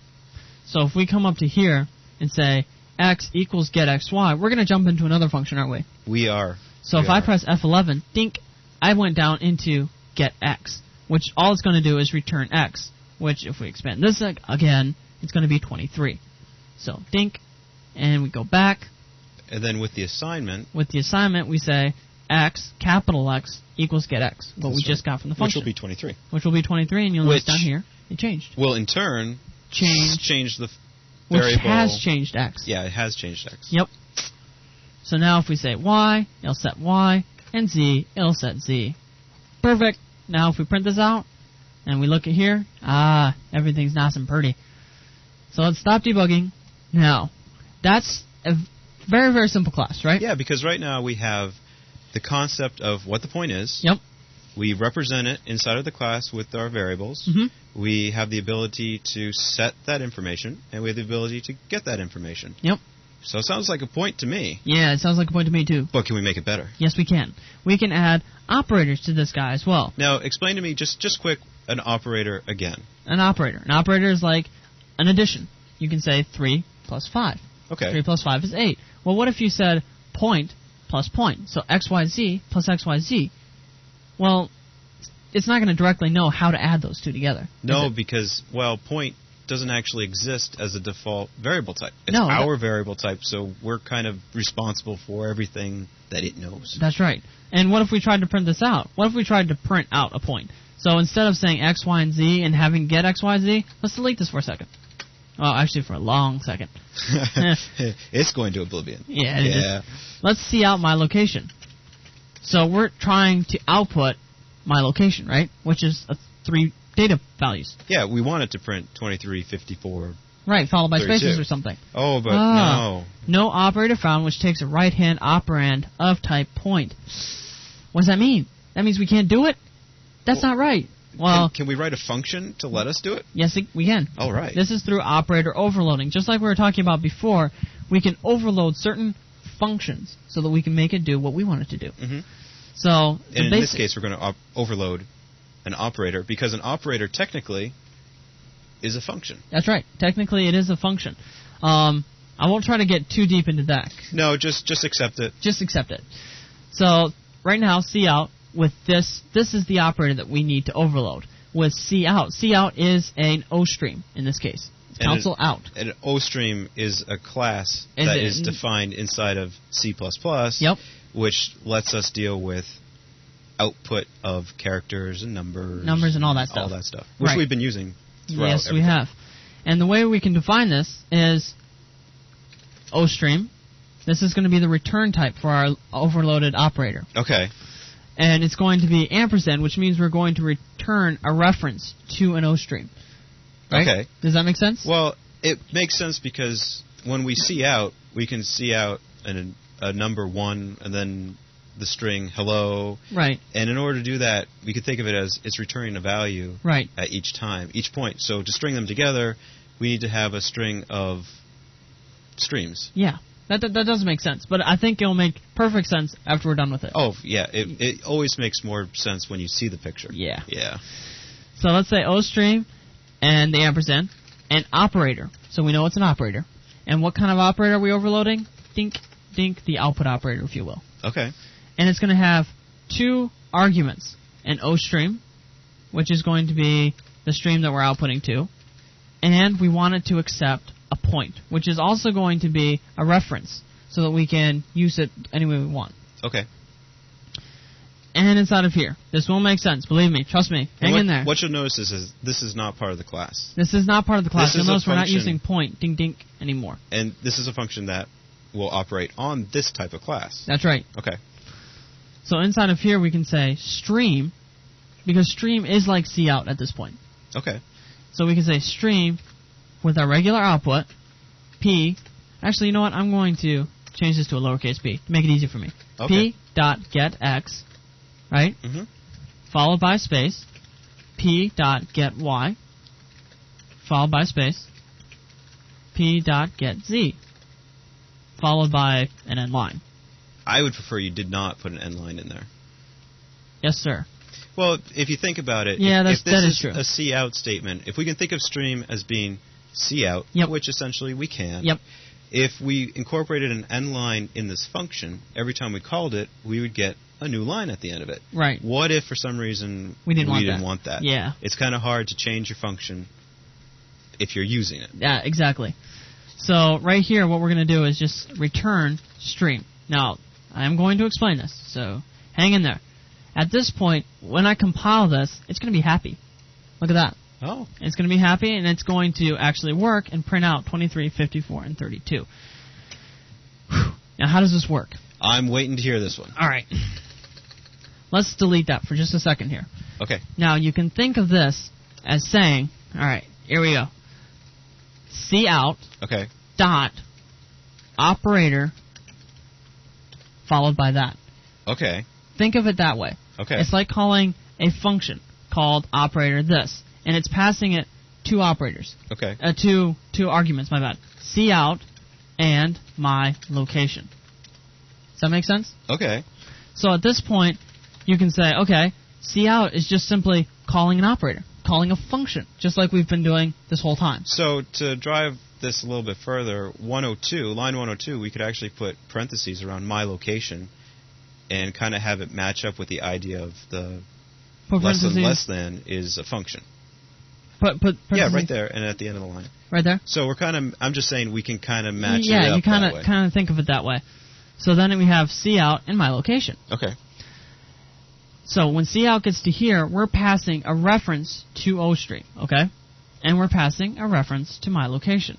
So if we come up to here and say X equals getXY, we're going to jump into another function, aren't we? We are. So if I press F11, dink, I went down into getX, which all it's going to do is return X, which if we expand this again, it's going to be 23. So dink, and we go back. And then with the assignment. With the assignment, we say X, capital X, equals getX, what we just got from the function. Which will be 23. Which will be 23, and you'll notice down here, it changed. Will in turn change the variable. Which has changed X. Yeah, it has changed X. Yep. So now if we say Y, it'll set Y, and Z, it'll set Z. Perfect. Now if we print this out, and we look at here, everything's nice and pretty. So let's stop debugging. Now, that's a very, very simple class, right? Yeah, because right now we have the concept of what the point is. Yep. We represent it inside of the class with our variables. Mm-hmm. We have the ability to set that information, and we have the ability to get that information. Yep. So it sounds like a point to me. Yeah, it sounds like a point to me, too. But can we make it better? Yes, we can. We can add operators to this guy as well. Now, explain to me just quick an operator again. An operator. An operator is like an addition. You can say 3 plus 5. Okay. 3 plus 5 is 8. Well, what if you said point plus point? So XYZ plus XYZ. Well, it's not going to directly know how to add those two together. No, because, point doesn't actually exist as a default variable type. It's No, our variable type, so we're kind of responsible for everything that it knows. That's right. And what if we tried to print this out? What if we tried to print out a point? So instead of saying X, Y, and Z and having get X, Y, Z, let's delete this for a second. Well, actually for a long second. It's going to oblivion. Yeah. Let's see out my location. So we're trying to output my location, right? Which is 3 data values. Yeah, we want it to print 23, 54. Right, followed by 32. spaces or something. Oh, but no. No operator found which takes a right-hand operand of type point. What does that mean? That means we can't do it? That's not right. Well, can we write a function to let us do it? Yes, we can. All right. This is through operator overloading. Just like we were talking about before, we can overload certain functions so that we can make it do what we want it to do. Mm-hmm. So, and in this case, we're going to overload an operator because an operator technically is a function. That's right. Technically, it is a function. I won't try to get too deep into that. No, just accept it. Just accept it. So right now, cout with this is the operator that we need to overload. With cout is an O stream in this case. It's console out. And an O stream is a class that is defined inside of C++. Yep. Which lets us deal with output of characters and numbers. Numbers and all that stuff. All that stuff. Which we've been using throughout Yes, everything. we have. And the way we can define this is OStream. This is going to be the return type for our overloaded operator. Okay. And it's going to be ampersand, which means we're going to return a reference to an OStream. Right? Okay. Does that make sense? Well, it makes sense because when we see out, we can see out a number 1 and then the string hello. Right. And in order to do that, we could think of it as it's returning a value Right. at each time, each point. So to string them together, we need to have a string of streams. Yeah. That does make sense, but I think it'll make perfect sense after we're done with it. Oh, yeah. It always makes more sense when you see the picture. Yeah. Yeah. So let's say OStream and the ampersand and operator. So we know it's an operator. And what kind of operator are we overloading? Dink, the output operator, if you will. Okay. And it's going to have 2 arguments. An OStream, which is going to be the stream that we're outputting to. And we want it to accept a point, which is also going to be a reference, so that we can use it any way we want. Okay. And inside of here, this will make sense. Believe me. Trust me. Hang in there. What you'll notice is this is not part of the class. This is not part of the class. This is You'll a notice we're not function. using point, dink, anymore. And this is a function that will operate on this type of class. That's right. Okay. So inside of here, we can say stream, because stream is like cout at this point. Okay. So we can say stream with our regular output, p. Actually, you know what? I'm going to change this to a lowercase p to make it easy for me. Okay. P dot get x, right? Mm-hmm. Followed by space. P dot get y, followed by space. P dot get z, followed by an end line. I would prefer you did not put an end line in there. Yes, sir. Well, if you think about it, Yeah, if this that is is true. a cout statement, if we can think of stream as being cout, Yep. which essentially we can, Yep. if we incorporated an end line in this function, every time we called it, we would get a new line at the end of it. Right. What if for some reason We didn't want want that? Yeah. It's kind of hard to change your function if you're using it. Yeah, exactly. So right here, what we're going to do is just return stream. Now, I'm going to explain this, so hang in there. At this point, when I compile this, it's going to be happy. Look at that. Oh. It's going to be happy, and it's going to actually work and print out 23, 54, and 32. Whew. Now, how does this work? I'm waiting to hear this one. All right. Let's delete that for just a second here. Okay. Now, you can think of this as saying, all right, here we go. Cout Okay. dot operator followed by that. Okay. Think of it that way. Okay. It's like calling a function called operator this, and it's passing it 2 operators. Okay. Two arguments, my bad. Cout and my location. Does that make sense? Okay. So at this point, you can say, okay, cout is just simply calling an operator, calling a function, just like we've been doing this whole time. So to drive this a little bit further, 102, line 102, we could actually put parentheses around my location and kind of have it match up with the idea of the Put parentheses. less than is a function. Put Yeah, parentheses right there and at the end of the line. Right there? So we're I'm just saying we can kind of match it Yeah, up you kind that way. of think of it that way. So then we have cout and my location. Okay. So when cout gets to here, we're passing a reference to OStream, okay? And we're passing a reference to my location.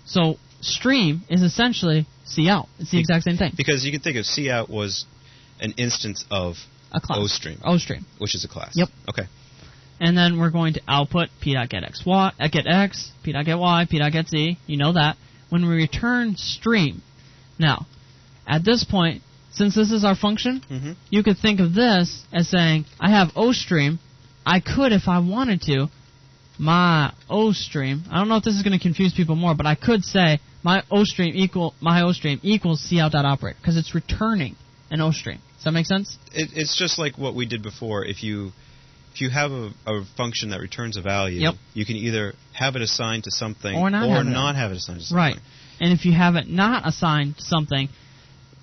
So stream is essentially cout. It's the exact same thing. Because you can think of cout was an instance of A class. OStream, which is a class. Yep. Okay. And then we're going to output p.getx, get x, p.get y, p.get z. You know that. When we return stream. Now, at this point, since this is our function, Mm-hmm. you could think of this as saying, I have OStream. I could, if I wanted to, my OStream. I don't know if this is going to confuse people more, but I could say my OStream equals cout.operator because it's returning an OStream. Does that make sense? It's just like what we did before. If you have a function that returns a value, Yep. you can either have it assigned to something Or not have it. it assigned to something. Right. And if you have it not assigned to something,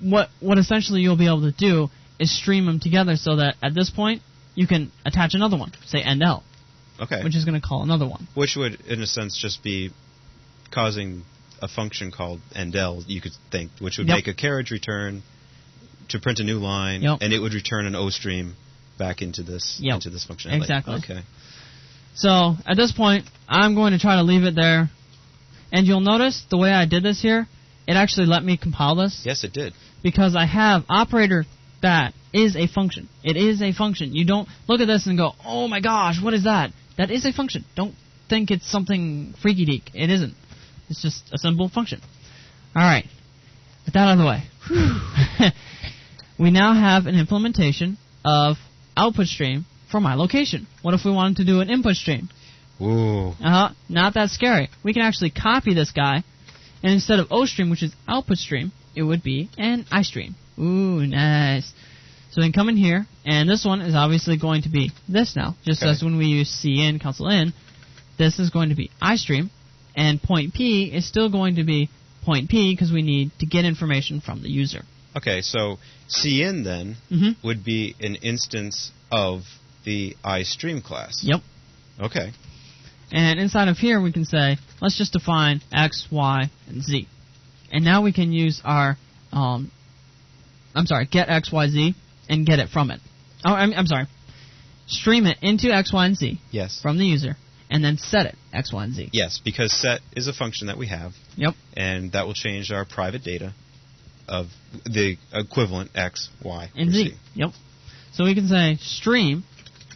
what essentially you'll be able to do is stream them together so that at this point you can attach another one, say endl, Okay. which is going to call another one. Which would, in a sense, just be causing a function called endl, you could think, which would Yep. make a carriage return to print a new line, Yep. and it would return an OStream back into this Yep. functionality. Exactly. Okay. So at this point, I'm going to try to leave it there. And you'll notice the way I did this here, it actually let me compile this Yes, it did. because I have operator that is a function. It is a function. You don't look at this and go, oh my gosh, what is that? That is a function. Don't think it's something freaky deek. It isn't. It's just a simple function. All right. Get that out of the way. Whew. We now have an implementation of output stream for my location. What if we wanted to do an input stream? Ooh. Not that scary. We can actually copy this guy, and instead of OStream, which is output stream, it would be an iStream. Ooh, nice. So we can come in here, and this one is obviously going to be this now, just as when we use cin, console in. This is going to be iStream, and point P is still going to be point P because we need to get information from the user. Okay, so cin then would be an instance of the iStream class. Yep. Okay. And inside of here, we can say, let's just define X, Y, and Z. And now we can use our, get X, Y, Z, and get it from it. Oh, I'm sorry. Stream it into X, Y, and Z. Yes. From the user, and then set it X, Y, and Z. Yes, because set is a function that we have. Yep. And that will change our private data of the equivalent X, Y, and Z. Yep. So we can say stream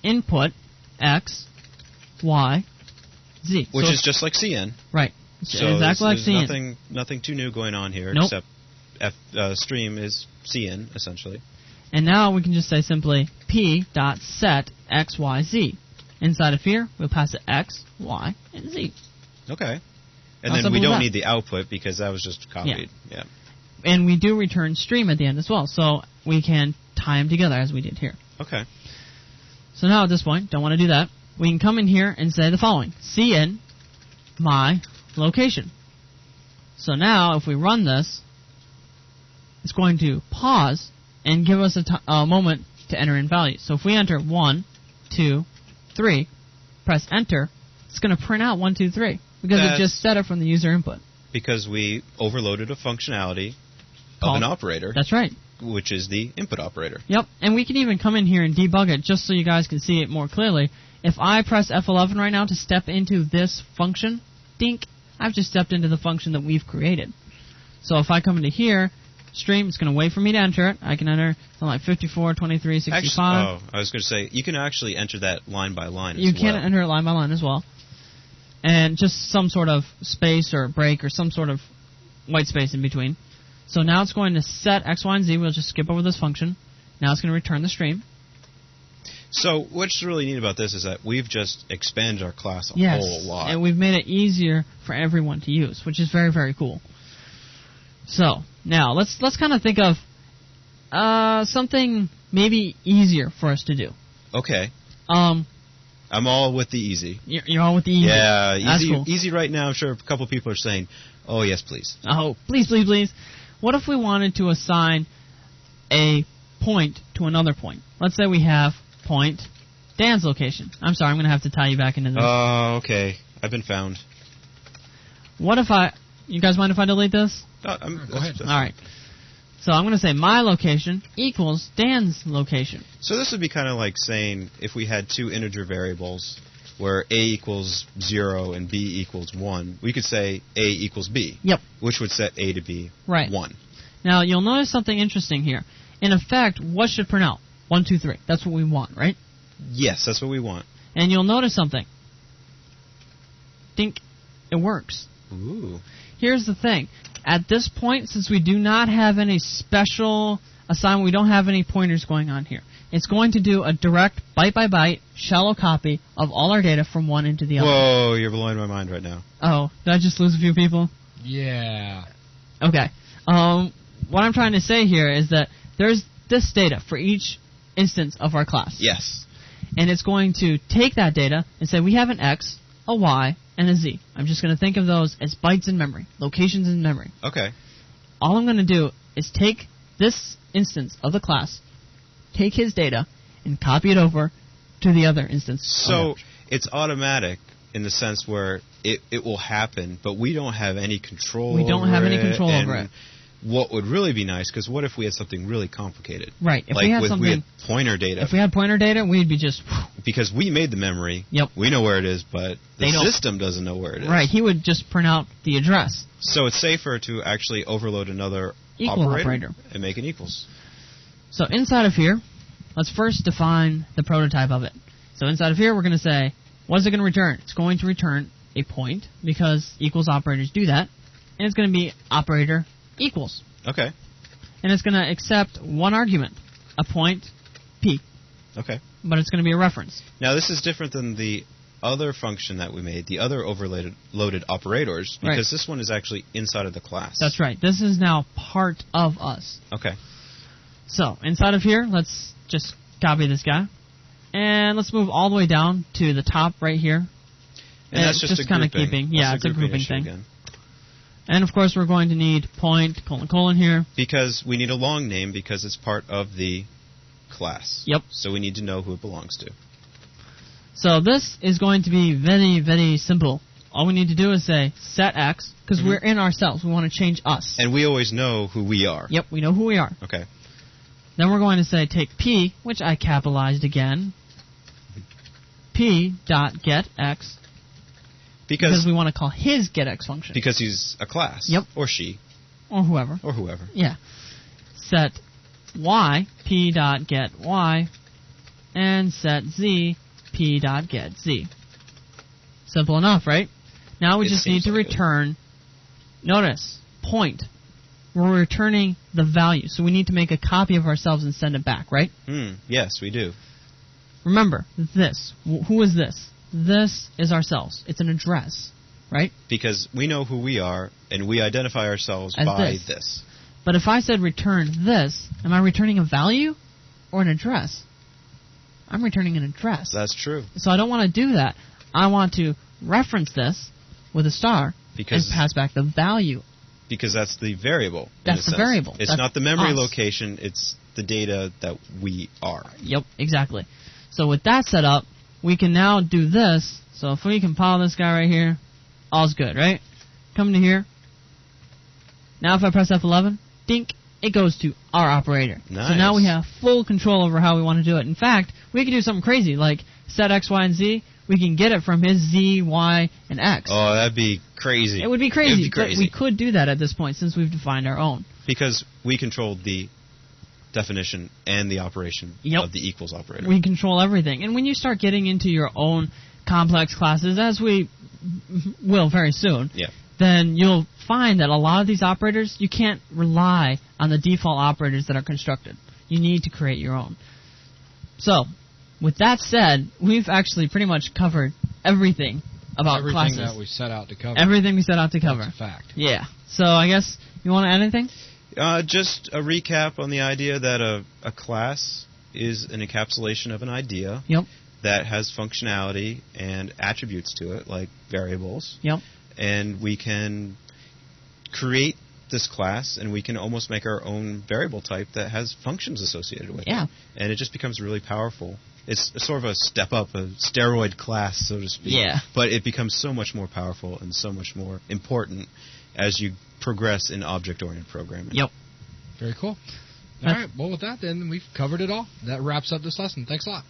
input X, Y, Z. Which so is just like cin. Right. So exactly like there's cin. nothing too new going on here, Nope. except stream is cin, essentially. And now we can just say simply p.set X, Y, Z. Inside of here, we'll pass it X, Y, and Z. Okay. And How then simple we is don't that? need the output because that was just copied. Yeah. And we do return stream at the end as well, so we can tie them together as we did here. Okay. So now at this point, don't want to do that. We can come in here and say the following. cin my location. So now if we run this, it's going to pause and give us a moment to enter in values. So if we enter 1, 2, 3, press enter, it's going to print out 1, 2, 3 because it just set it from the user input. Because we overloaded a functionality of an operator. That's right. Which is the input operator. Yep, and we can even come in here and debug it just so you guys can see it more clearly. If I press F11 right now to step into this function, dink, I've just stepped into the function that we've created. So if I come into here, stream, it's going to wait for me to enter it. I can enter something like 54, 23, 65. Actually, I was going to say, you can actually enter that line by line as well. You can enter it line by line as well. And just some sort of space or break or some sort of white space in between. So now it's going to set X, Y, and Z. We'll just skip over this function. Now it's going to return the stream. So what's really neat about this is that we've just expanded our class a Yes, whole lot. and we've made it easier for everyone to use, which is very, very cool. So now let's kind of think of something maybe easier for us to do. Okay. I'm all with the easy. You're all with the easy. Yeah, That's easy. cool. Easy right now. I'm sure a couple people are saying, "Oh yes, please." Oh, please, please, please. What if we wanted to assign a point to another point? Let's say we have point Dan's location. I'm sorry, I'm going to have to tie you back into this. Oh, okay. I've been found. What if you guys mind if I delete this? Go ahead. All right. So I'm going to say my location equals Dan's location. So this would be kind of like saying if we had two integer variables where a equals 0 and b equals 1, we could say a equals b. Yep. Which would set a to be Right. 1. Now, you'll notice something interesting here. In effect, what should print out? 1, 2, 3. That's what we want, right? Yes, that's what we want. And you'll notice something. Dink. It works. Ooh. Here's the thing. At this point, since we do not have any special assignment, we don't have any pointers going on here. It's going to do a direct byte-by-byte shallow copy of all our data from one into the other. Whoa, you're blowing my mind right now. Oh, did I just lose a few people? Yeah. Okay. What I'm trying to say here is that there's this data for each instance of our class. Yes. And it's going to take that data and say we have an X, a Y, and a Z. I'm just going to think of those as bytes in memory, locations in memory. Okay. All I'm going to do is take this instance of the class, take his data, and copy it over to the other instance. So it's automatic in the sense where it will happen, but we don't have any control We don't over have any it, control and over it. What would really be nice, because what if we had something really complicated? Right. If like we had we had pointer data. If we had pointer data, we'd be just... Because we made the memory. Yep. We know where it is, but the They don't. system doesn't know where it is. Right. He would just print out the address. So it's safer to actually overload another Equal operator. and make an equals. So inside of here, let's first define the prototype of it. So inside of here, we're going to say, what is it going to return? It's going to return a point, because equals operators do that, and it's going to be operator equals. Okay. And it's going to accept one argument, a point, P. Okay. But it's going to be a reference. Now, this is different than the other function that we made, the other overloaded operators, because Right. this one is actually inside of the class. That's right. This is now part of us. Okay. So, inside of here, let's just copy this guy. And let's move all the way down to the top right here. And that's just a kind of grouping. keeping. That's Yeah, it's a grouping issue thing. again. And, of course, we're going to need point, colon here. Because we need a long name because it's part of the class. Yep. So we need to know who it belongs to. So this is going to be very, very simple. All we need to do is say set x, because we're in ourselves. We want to change us. And we always know who we are. Yep, we know who we are. Okay. Then we're going to say take p, which I capitalized again, p dot get x, because we want to call his get x function. Because he's a class. Yep. Or she. Or whoever. Or whoever. Yeah. Set y, p dot get y, and set z, p dot get z. Simple enough, right? Now we It just need seems to like it. return, notice, point. We're returning the value, so we need to make a copy of ourselves and send it back, right? Yes, we do. Remember, this. Who is this? This is ourselves. It's an address, right? Because we know who we are, and we identify ourselves As by this. this. But if I said return this, am I returning a value or an address? I'm returning an address. That's true. So I don't want to do that. I want to reference this with a star Because and pass back the value. because that's the variable. That's in a the sense. variable. It's That's not the memory us. location, it's the data that we are. Yep, exactly. So with that set up, we can now do this. So if we compile this guy right here, all's good, right? Come to here. Now if I press F11, dink, it goes to our operator. Nice. So now we have full control over how we want to do it. In fact, we can do something crazy, like set X, Y, and Z. We can get it from his Z, Y, and X. Oh, that'd be crazy. It would be crazy, It'd be crazy. but we could do that at this point since we've defined our own. Because we controlled the definition and the operation Yep. of the equals operator. We control everything. And when you start getting into your own complex classes, as we will very soon, Yeah. then you'll find that a lot of these operators, you can't rely on the default operators that are constructed. You need to create your own. So, with that said, we've actually pretty much covered everything about Everything classes. that we set out to cover. Everything we set out to cover. That's a fact. Yeah. So I guess you want to add anything? Just a recap on the idea that a class is an encapsulation of an idea Yep. that has functionality and attributes to it, like variables. Yep. And we can create this class, and we can almost make our own variable type that has functions associated with Yeah. it. And it just becomes really powerful. It's sort of a step up, a steroid class, so to speak. Yeah. But it becomes so much more powerful and so much more important as you progress in object-oriented programming. Yep. Very cool. All right. Well, with that, then we've covered it all. That wraps up this lesson. Thanks a lot.